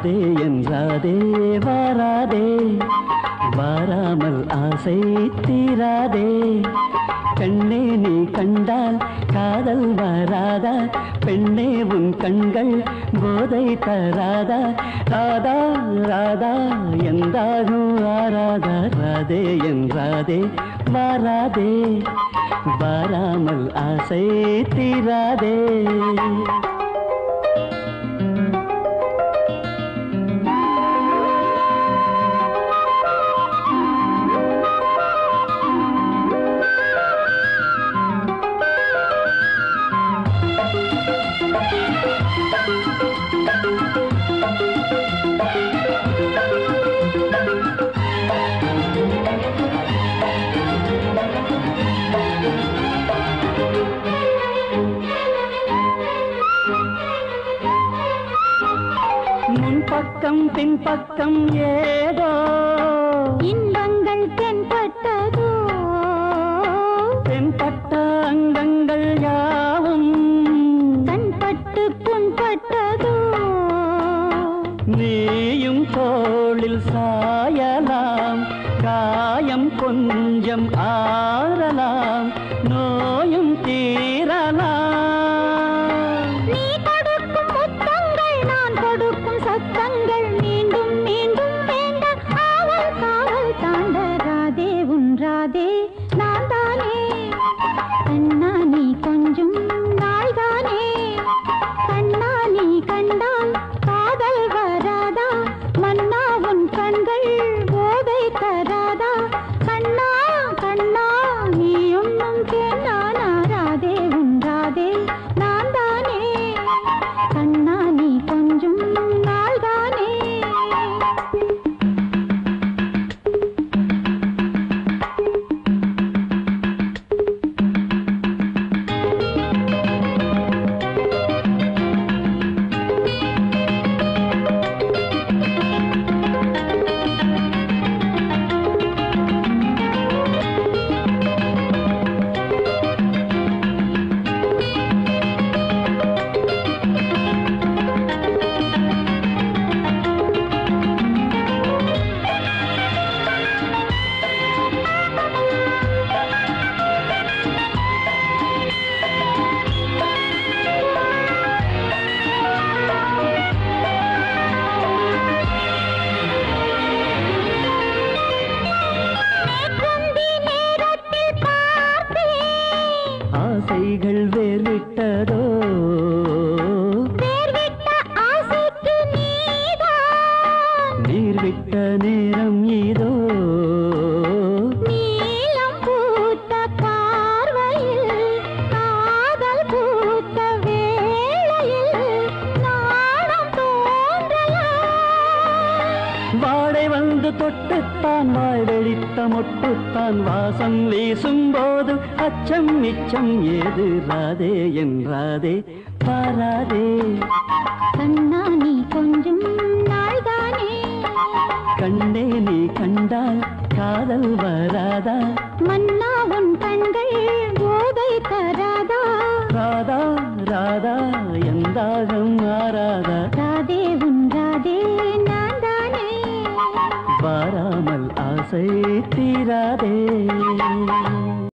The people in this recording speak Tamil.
ராதே என்றாதே வாராதே, வாராமல் ஆசை தீராதே. கண்ணே நீ கண்டால் காதல் வராதா, பெண்ணே உன் கண்கள் போதை தராதா. ராதா ராதா எந்தாகும் ஆராதா, ராதே என்றாதே வாராதே, வாராமல் ஆசை தீராதே. முன்பக்கம் பின்பக்கம் ஏதோ இன்பங்கள் தென்பட்டதோ, தென்பட்ட அங்கங்கள் யாவும் கண்பட்டு புண்பட்டதோ. நீயும் தோளில் சாயலாம், காயம் கொஞ்சம் ஆறலாம், நோயும் தீரலாம். நீ கொடுக்கும் முத்தங்கள் நான் கொடுக்கும் சத்தங்கள், மீண்டும் மீண்டும் வேண்டாம் ஆவல் காவல் தாண்ட. ராதே உன் ராதே நான் தானே, கண்ணா நீ கொஞ்சம் நாள் தானே. கண்ணா நீ கண்டால் காதல் வராதா, மன்னா உன் கண்கள் போதை தராதா. கண்ணா கண்ணா நீ ஒன்னும் கேட்டானா, ராதே உன் ராதே நான் தானே, கண்ணா நீ கொஞ்சம் நாள் தானே. ஆசைகள் வேர்விட்டதோ, வேர்விட்ட ஆசைக்கு நீதான் நீர்விட்ட நேரம் இதோ. நீலம் பூத்த பார்வையில், காதல் பூத்த வேளையில் நாணம் தோன்றலாம். வாடை வந்து தொட்டுத்தான் வாய் வெடித்த மொட்டுத்தான், வாசம் வீசும் போது அச்சம் மிச்சம் ஏது. ராதே என்றாதே பாராதே, கண்ணா நீ கொஞ்சம் நாள் தானே. கண்ணே நீ கண்டால் காதல் வராதா, மன்னா உன் கண்கள் போதை தராதா. ராதா ராதா எந்தாகம் மாறாதா, ராதே உன் ராதே நான் தானே, வாராமல் ஆசை தீராதே.